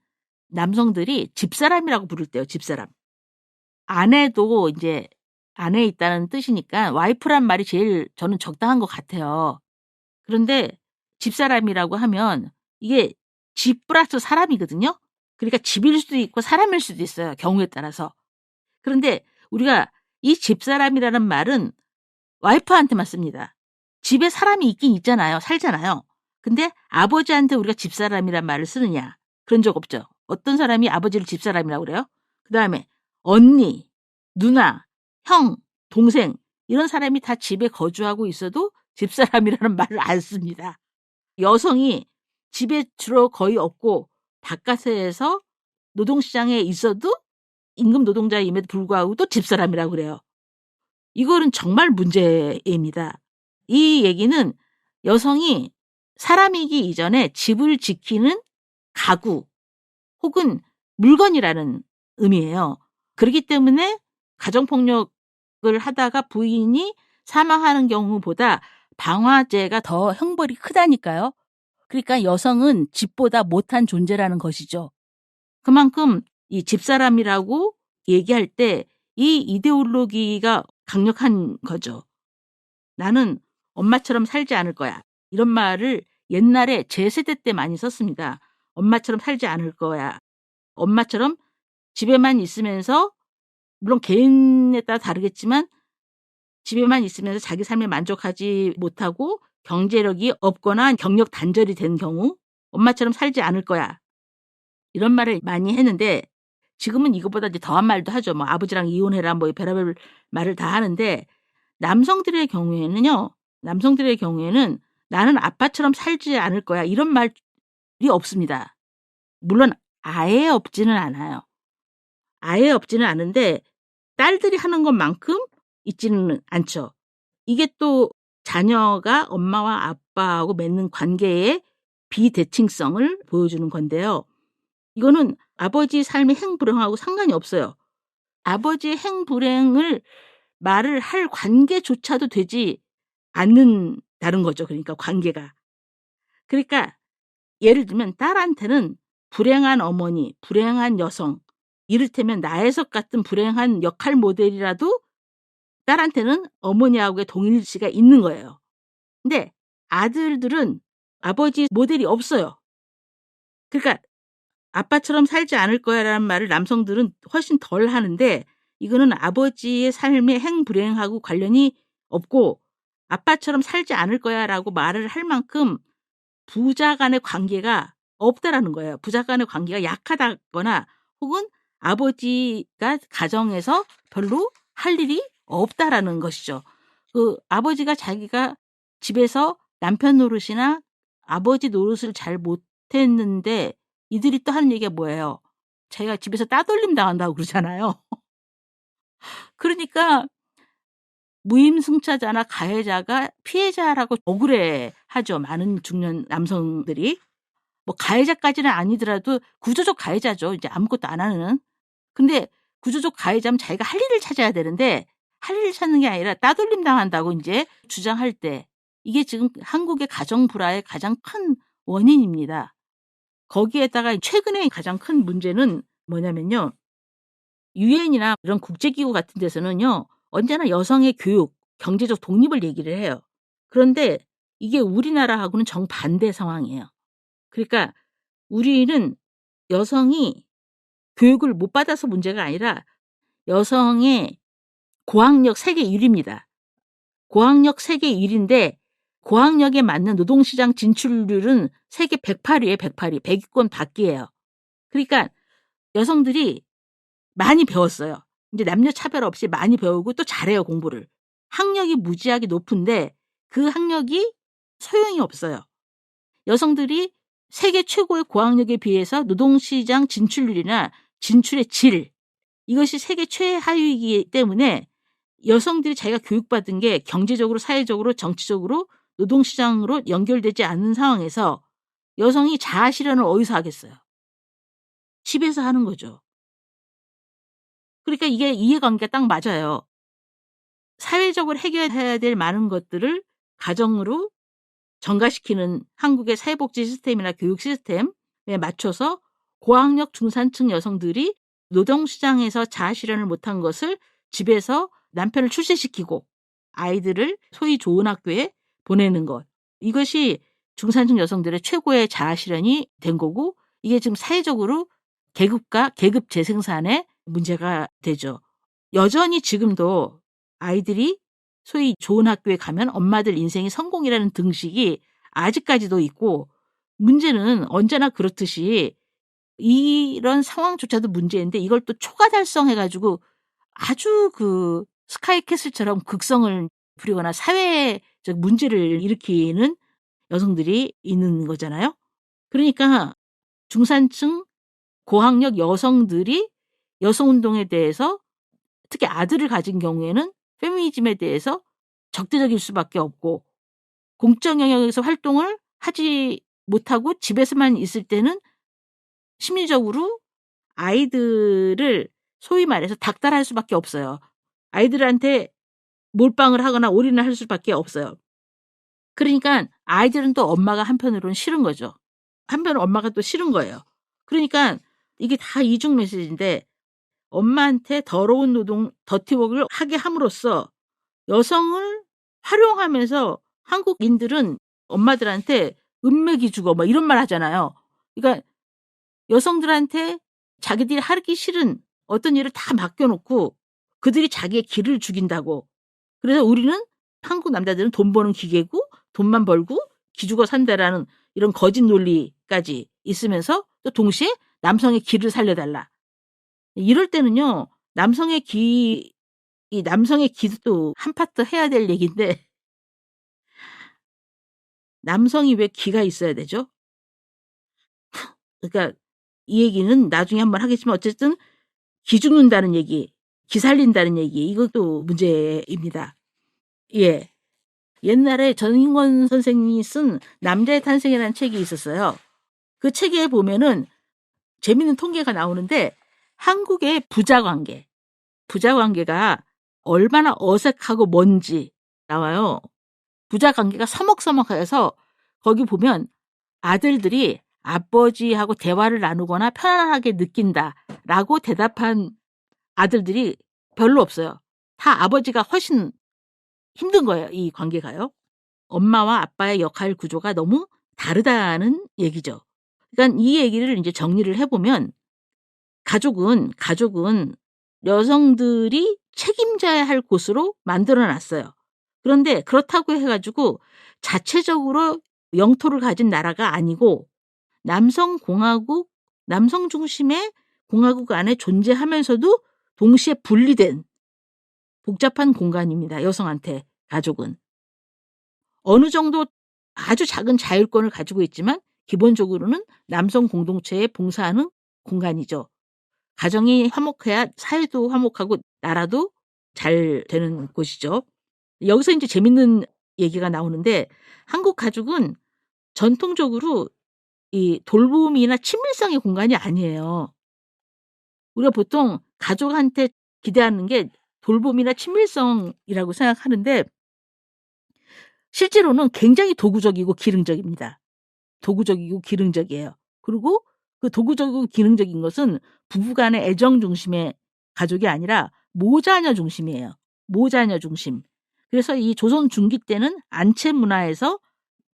남성들이 집사람이라고 부를 때요. 집사람. 아내도 이제 아내에 있다는 뜻이니까 와이프란 말이 제일 저는 적당한 것 같아요. 그런데 집사람이라고 하면 이게 집 플러스 사람이거든요. 그러니까 집일 수도 있고 사람일 수도 있어요. 경우에 따라서. 그런데 우리가 이 집사람이라는 말은 와이프한테만 씁니다. 집에 사람이 있긴 있잖아요. 살잖아요. 근데 아버지한테 우리가 집사람이란 말을 쓰느냐? 그런 적 없죠. 어떤 사람이 아버지를 집사람이라고 그래요? 그 다음에 언니, 누나, 형, 동생 이런 사람이 다 집에 거주하고 있어도 집사람이라는 말을 안 씁니다. 여성이 집에 주로 거의 없고 바깥에서 노동시장에 있어도 임금 노동자임에도 불구하고 또 집사람이라고 그래요. 이거는 정말 문제입니다. 이 얘기는 여성이 사람이기 이전에 집을 지키는 가구 혹은 물건이라는 의미예요. 그렇기 때문에 가정폭력을 하다가 부인이 사망하는 경우보다 방화제가 더 형벌이 크다니까요. 그러니까 여성은 집보다 못한 존재라는 것이죠. 그만큼 이 집사람이라고 얘기할 때 이 이데올로기가 강력한 거죠. 나는 엄마처럼 살지 않을 거야. 이런 말을 옛날에 제 세대 때 많이 썼습니다. 엄마처럼 살지 않을 거야. 엄마처럼 집에만 있으면서 물론 개인에 따라 다르겠지만 집에만 있으면서 자기 삶에 만족하지 못하고 경제력이 없거나 경력 단절이 된 경우 엄마처럼 살지 않을 거야. 이런 말을 많이 했는데 지금은 이것보다 이제 더한 말도 하죠. 뭐 아버지랑 이혼해라 뭐 별의별 말을 다 하는데 남성들의 경우에는 나는 아빠처럼 살지 않을 거야. 이런 말이 없습니다. 물론 아예 없지는 않아요. 아예 없지는 않은데 딸들이 하는 것만큼 있지는 않죠. 이게 또 자녀가 엄마와 아빠하고 맺는 관계의 비대칭성을 보여주는 건데요. 이거는 아버지 삶의 행불행하고 상관이 없어요. 아버지의 행불행을 말을 할 관계조차도 되지 않는다는 거죠. 그러니까 관계가. 그러니까 예를 들면 딸한테는 불행한 어머니, 불행한 여성, 이를테면 나혜석 같은 불행한 역할 모델이라도 딸한테는 어머니하고의 동일시가 있는 거예요. 근데 아들들은 아버지 모델이 없어요. 그러니까 아빠처럼 살지 않을 거야라는 말을 남성들은 훨씬 덜 하는데, 이거는 아버지의 삶의 행불행하고 관련이 없고 아빠처럼 살지 않을 거야라고 말을 할 만큼 부자 간의 관계가 없다라는 거예요. 부자 간의 관계가 약하다거나 혹은 아버지가 가정에서 별로 할 일이 없다라는 것이죠. 그 아버지가 자기가 집에서 남편 노릇이나 아버지 노릇을 잘 못했는데 이들이 또 하는 얘기가 뭐예요? 자기가 집에서 따돌림 당한다고 그러잖아요. 그러니까 무임승차자나 가해자가 피해자라고 억울해하죠. 많은 중년 남성들이. 뭐 가해자까지는 아니더라도 구조적 가해자죠. 이제 아무것도 안 하는. 근데 구조적 가해자면 자기가 할 일을 찾아야 되는데 할 일을 찾는 게 아니라 따돌림 당한다고 이제 주장할 때, 이게 지금 한국의 가정 불화의 가장 큰 원인입니다. 거기에다가 최근에 가장 큰 문제는 뭐냐면요. 유엔이나 이런 국제기구 같은 데서는요, 언제나 여성의 교육, 경제적 독립을 얘기를 해요. 그런데 이게 우리나라하고는 정반대 상황이에요. 그러니까 우리는 여성이 교육을 못 받아서 문제가 아니라 여성의 고학력 세계 1위입니다. 고학력 세계 1위인데 고학력에 맞는 노동시장 진출률은 세계 108위에 108위, 100위권 밖이에요. 그러니까 여성들이 많이 배웠어요. 이제 남녀 차별 없이 많이 배우고 또 잘해요, 공부를. 학력이 무지하게 높은데 그 학력이 소용이 없어요. 여성들이 세계 최고의 고학력에 비해서 노동시장 진출률이나 진출의 질, 이것이 세계 최하위이기 때문에 여성들이 자기가 교육받은 게 경제적으로, 사회적으로, 정치적으로, 노동시장으로 연결되지 않는 상황에서 여성이 자아 실현을 어디서 하겠어요? 집에서 하는 거죠. 그러니까 이게 이해관계가 딱 맞아요. 사회적으로 해결해야 될 많은 것들을 가정으로 전가시키는 한국의 사회복지 시스템이나 교육 시스템에 맞춰서 고학력 중산층 여성들이 노동시장에서 자아실현을 못한 것을 집에서 남편을 출세시키고 아이들을 소위 좋은 학교에 보내는 것. 이것이 중산층 여성들의 최고의 자아실현이 된 거고, 이게 지금 사회적으로 계급과 계급 재생산의 문제가 되죠. 여전히 지금도 아이들이 소위 좋은 학교에 가면 엄마들 인생이 성공이라는 등식이 아직까지도 있고, 문제는 언제나 그렇듯이 이런 상황조차도 문제인데 이걸 또 초과 달성해가지고 아주 그 스카이캐슬처럼 극성을 부리거나 사회적 문제를 일으키는 여성들이 있는 거잖아요. 그러니까 중산층 고학력 여성들이 여성운동에 대해서, 특히 아들을 가진 경우에는 페미니즘에 대해서 적대적일 수밖에 없고, 공적 영역에서 활동을 하지 못하고 집에서만 있을 때는 심리적으로 아이들을 소위 말해서 닥달할 수밖에 없어요. 아이들한테 몰빵을 하거나 올인을 할 수밖에 없어요. 그러니까 아이들은 또 엄마가 한편으로는 싫은 거죠. 한편 엄마가 또 싫은 거예요. 그러니까 이게 다 이중 메시지인데, 엄마한테 더러운 노동, 더티워크를 하게 함으로써 여성을 활용하면서 한국인들은 엄마들한테 은맥이 죽어 뭐 이런 말 하잖아요. 그러니까 여성들한테 자기들이 하기 싫은 어떤 일을 다 맡겨놓고 그들이 자기의 길을 죽인다고. 그래서 우리는, 한국 남자들은 돈 버는 기계고 돈만 벌고 기죽어 산다라는 이런 거짓 논리까지 있으면서 또 동시에 남성의 길을 살려달라. 이럴 때는요, 이 남성의 기도 한 파트 해야 될 얘기인데, 남성이 왜 기가 있어야 되죠? 그러니까 이 얘기는 나중에 한번 하겠지만 어쨌든 기 죽는다는 얘기, 기 살린다는 얘기, 이것도 문제입니다. 예. 옛날에 전인권 선생님이 쓴 남자의 탄생이라는 책이 있었어요. 그 책에 보면은 재밌는 통계가 나오는데 한국의 부자 관계가 얼마나 어색하고 먼지 나와요. 부자 관계가 서먹서먹해서 거기 보면 아들들이 아버지하고 대화를 나누거나 편안하게 느낀다라고 대답한 아들들이 별로 없어요. 다 아버지가 훨씬 힘든 거예요. 이 관계가요. 엄마와 아빠의 역할 구조가 너무 다르다는 얘기죠. 그러니까 이 얘기를 이제 정리를 해보면 가족은 여성들이 책임져야 할 곳으로 만들어놨어요. 그런데 그렇다고 해가지고 자체적으로 영토를 가진 나라가 아니고 남성 중심의 공화국 안에 존재하면서도 동시에 분리된 복잡한 공간입니다. 여성한테 가족은. 어느 정도 아주 작은 자율권을 가지고 있지만 기본적으로는 남성 공동체에 봉사하는 공간이죠. 가정이 화목해야 사회도 화목하고 나라도 잘 되는 곳이죠. 여기서 이제 재밌는 얘기가 나오는데 한국 가족은 전통적으로 이 돌봄이나 친밀성의 공간이 아니에요. 우리가 보통 가족한테 기대하는 게 돌봄이나 친밀성이라고 생각하는데 실제로는 굉장히 도구적이고 기능적입니다. 도구적이고 기능적이에요. 그리고 그 도구적이고 기능적인 것은 부부간의 애정 중심의 가족이 아니라 모자녀 중심이에요. 모자녀 중심. 그래서 이 조선 중기 때는 안채 문화에서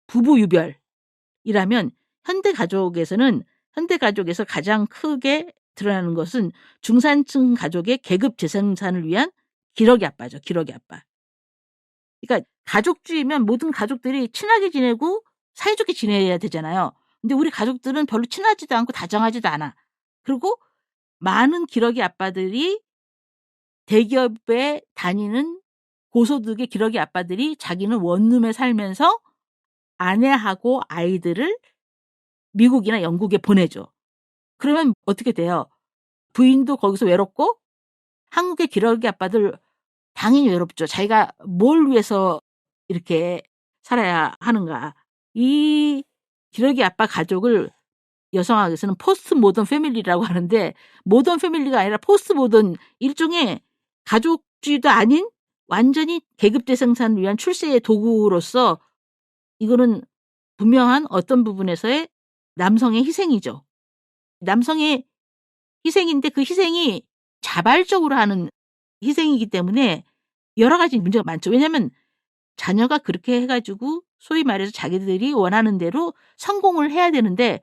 부부 유별이라면 현대 가족에서 가장 크게 드러나는 것은 중산층 가족의 계급 재생산을 위한 기러기 아빠죠. 기러기 아빠. 그러니까 가족주의면 모든 가족들이 친하게 지내고 사이좋게 지내야 되잖아요. 근데 우리 가족들은 별로 친하지도 않고 다정하지도 않아. 그리고 많은 기러기 아빠들이 대기업에 다니는 고소득의 기러기 아빠들이 자기는 원룸에 살면서 아내하고 아이들을 미국이나 영국에 보내줘. 그러면 어떻게 돼요? 부인도 거기서 외롭고 한국의 기러기 아빠들 당연히 외롭죠. 자기가 뭘 위해서 이렇게 살아야 하는가. 이 기러기 아빠 가족을 여성학에서는 포스트 모던 패밀리라고 하는데 모던 패밀리가 아니라 포스트 모던 일종의 가족주의도 아닌 완전히 계급 재생산을 위한 출세의 도구로서 이거는 분명한 어떤 부분에서의 남성의 희생이죠. 남성의 희생인데 그 희생이 자발적으로 하는 희생이기 때문에 여러 가지 문제가 많죠. 왜냐하면 자녀가 그렇게 해가지고 소위 말해서 자기들이 원하는 대로 성공을 해야 되는데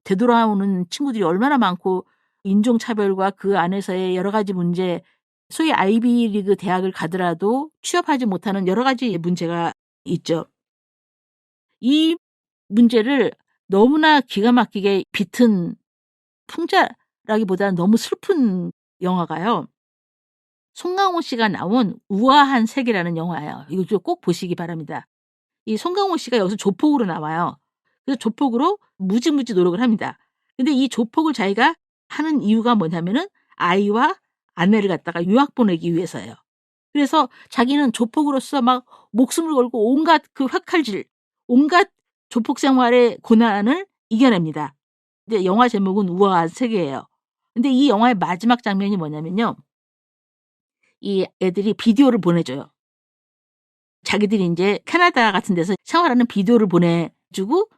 되돌아오는 친구들이 얼마나 많고 인종차별과 그 안에서의 여러 가지 문제, 소위 아이비리그 대학을 가더라도 취업하지 못하는 여러 가지 문제가 있죠. 이 문제를 너무나 기가 막히게 비튼 풍자라기보다는 너무 슬픈 영화가요. 송강호 씨가 나온 우아한 세계라는 영화예요. 이거 꼭 보시기 바랍니다. 이 송강호 씨가 여기서 조폭으로 나와요. 그래서 조폭으로 무지무지 노력을 합니다. 근데 이 조폭을 자기가 하는 이유가 뭐냐면은 아이와 아내를 갖다가 유학 보내기 위해서예요. 그래서 자기는 조폭으로서 막 목숨을 걸고 온갖 그 획할질, 온갖 조폭 생활의 고난을 이겨냅니다. 근데 영화 제목은 우아한 세계예요. 근데 이 영화의 마지막 장면이 뭐냐면요. 이 애들이 비디오를 보내줘요. 자기들이 이제 캐나다 같은 데서 생활하는 비디오를 보내주고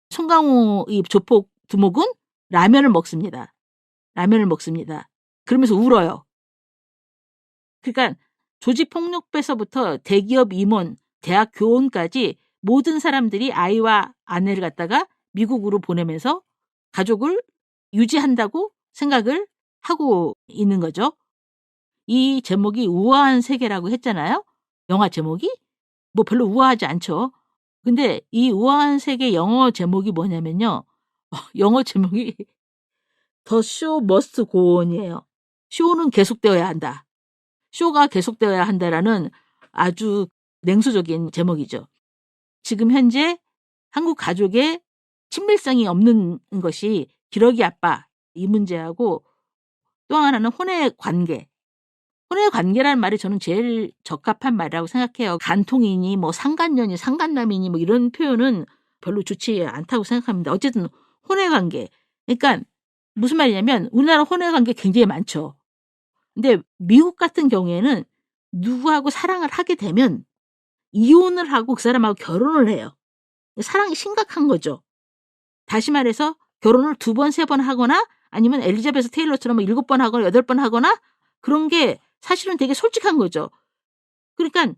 송강호 이 조폭 두목은 라면을 먹습니다. 그러면서 울어요. 그러니까 조직폭력배서부터 대기업 임원, 대학 교원까지 모든 사람들이 아이와 아내를 갖다가 미국으로 보내면서 가족을 유지한다고 생각을 하고 있는 거죠. 이 제목이 우아한 세계라고 했잖아요. 영화 제목이 뭐 별로 우아하지 않죠. 근데 이 우아한 세계 영어 제목이 뭐냐면요. 영어 제목이 The Show Must Go On이에요. 쇼는 계속되어야 한다. 쇼가 계속되어야 한다라는 아주 냉소적인 제목이죠. 지금 현재 한국 가족의 친밀성이 없는 것이 기러기 아빠 이 문제하고 또 하나는 혼의 관계. 혼의 관계라는 말이 저는 제일 적합한 말이라고 생각해요. 간통이니 뭐 상간녀니 상간남이니 뭐 이런 표현은 별로 좋지 않다고 생각합니다. 어쨌든 혼의 관계. 그러니까 무슨 말이냐면 우리나라 혼외관계 굉장히 많죠. 근데 미국 같은 경우에는 누구하고 사랑을 하게 되면 이혼을 하고 그 사람하고 결혼을 해요. 사랑이 심각한 거죠. 다시 말해서 결혼을 2번, 3번 하거나 아니면 엘리자베스 테일러처럼 7번 하거나 8번 하거나 그런 게 사실은 되게 솔직한 거죠. 그러니까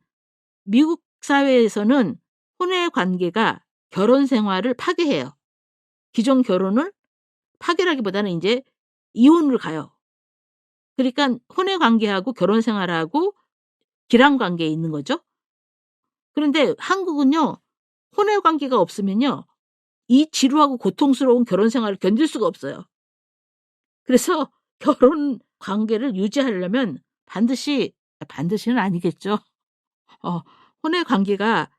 미국 사회에서는 혼외 관계가 결혼 생활을 파괴해요. 기존 결혼을 파괴라기보다는 이제 이혼을 가요. 그러니까 혼외 관계하고 결혼 생활하고 기란 관계에 있는 거죠. 그런데 한국은요, 혼외 관계가 없으면요, 이 지루하고 고통스러운 결혼 생활을 견딜 수가 없어요. 그래서 결혼 관계를 유지하려면 반드시는 아니겠죠. 혼외 관계가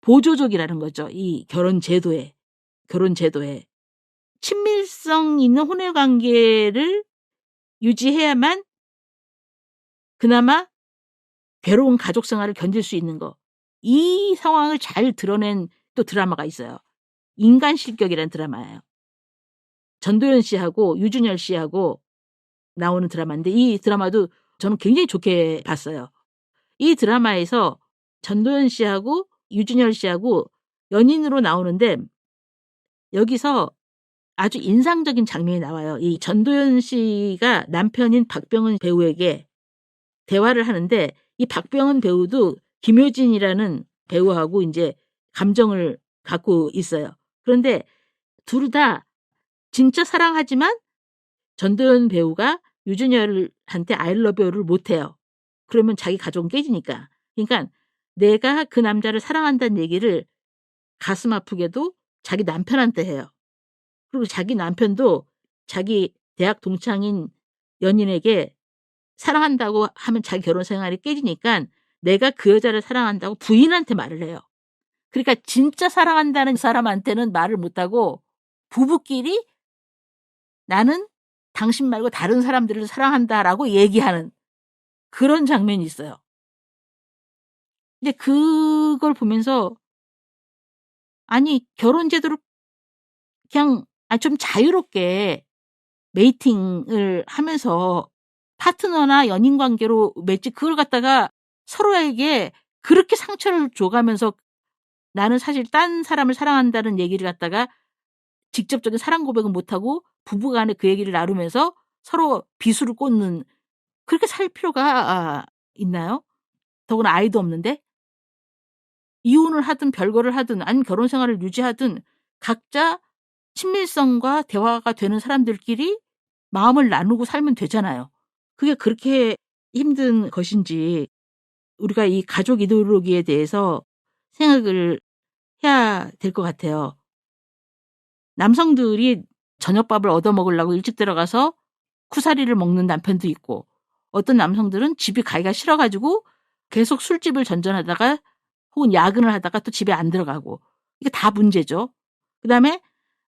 보조적이라는 거죠. 이 결혼 제도에. 친밀성 있는 혼외 관계를 유지해야만 그나마 괴로운 가족 생활을 견딜 수 있는 거. 이 상황을 잘 드러낸 또 드라마가 있어요. 인간실격이라는 드라마예요. 전도연 씨하고 유준열 씨하고 나오는 드라마인데 이 드라마도 저는 굉장히 좋게 봤어요. 이 드라마에서 전도연 씨하고 유준열 씨하고 연인으로 나오는데 여기서 아주 인상적인 장면이 나와요. 이 전도연 씨가 남편인 박병은 배우에게 대화를 하는데 이 박병은 배우도 김효진이라는 배우하고 이제 감정을 갖고 있어요. 그런데 둘 다 진짜 사랑하지만 전도연 배우가 유준열한테 I love you를 못해요. 그러면 자기 가족은 깨지니까. 그러니까 내가 그 남자를 사랑한다는 얘기를 가슴 아프게도 자기 남편한테 해요. 그리고 자기 남편도 자기 대학 동창인 연인에게 사랑한다고 하면 자기 결혼 생활이 깨지니까 내가 그 여자를 사랑한다고 부인한테 말을 해요. 그러니까 진짜 사랑한다는 사람한테는 말을 못하고 부부끼리 나는 당신 말고 다른 사람들을 사랑한다라고 얘기하는 그런 장면이 있어요. 근데 그걸 보면서 아니 결혼 제도를 그냥 좀 자유롭게 메이팅을 하면서 파트너나 연인 관계로 맺지 그걸 갖다가 서로에게 그렇게 상처를 줘가면서 나는 사실 딴 사람을 사랑한다는 얘기를 갖다가 직접적인 사랑 고백은 못하고 부부간에 그 얘기를 나누면서 서로 비수를 꽂는 그렇게 살 필요가 있나요? 더구나 아이도 없는데 이혼을 하든 별거를 하든 아니면 결혼 생활을 유지하든 각자 친밀성과 대화가 되는 사람들끼리 마음을 나누고 살면 되잖아요. 그게 그렇게 힘든 것인지 우리가 이 가족 이데올로기에 대해서 생각을 해야 될 것 같아요. 남성들이 저녁밥을 얻어먹으려고 일찍 들어가서 쿠사리를 먹는 남편도 있고 어떤 남성들은 집이 가기가 싫어가지고 계속 술집을 전전하다가 혹은 야근을 하다가 또 집에 안 들어가고 이게 다 문제죠. 그다음에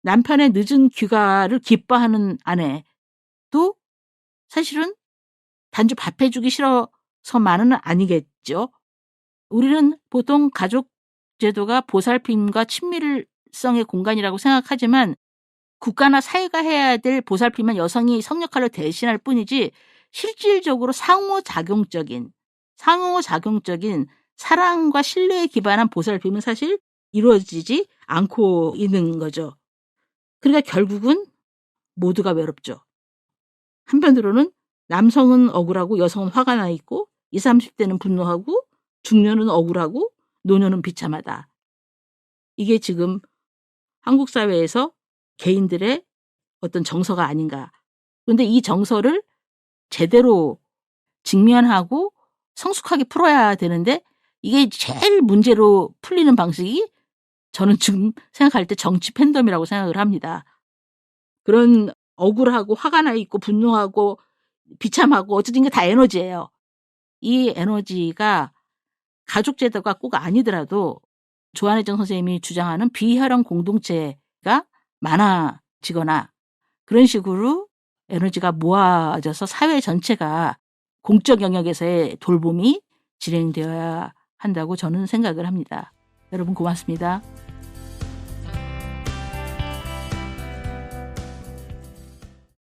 남편의 늦은 귀가를 기뻐하는 아내도 사실은 단지 밥 해주기 싫어서만은 아니겠죠. 우리는 보통 가족 제도가 보살핌과 친밀성의 공간이라고 생각하지만 국가나 사회가 해야 될 보살핌은 여성이 성 역할을 대신할 뿐이지 실질적으로 상호작용적인 사랑과 신뢰에 기반한 보살핌은 사실 이루어지지 않고 있는 거죠. 그러니까 결국은 모두가 외롭죠. 한편으로는 남성은 억울하고 여성은 화가 나 있고 20, 30대는 분노하고 중년은 억울하고 노년은 비참하다. 이게 지금 한국 사회에서 개인들의 어떤 정서가 아닌가. 그런데 이 정서를 제대로 직면하고 성숙하게 풀어야 되는데 이게 제일 문제로 풀리는 방식이 저는 지금 생각할 때 정치 팬덤이라고 생각을 합니다. 그런 억울하고 화가 나 있고 분노하고 비참하고 어쨌든 이게 다 에너지예요. 이 에너지가 가족 제도가 꼭 아니더라도 조한혜정 선생님이 주장하는 비혈연 공동체가 많아지거나 그런 식으로 에너지가 모아져서 사회 전체가 공적 영역에서의 돌봄이 진행되어야 한다고 저는 생각을 합니다. 여러분 고맙습니다.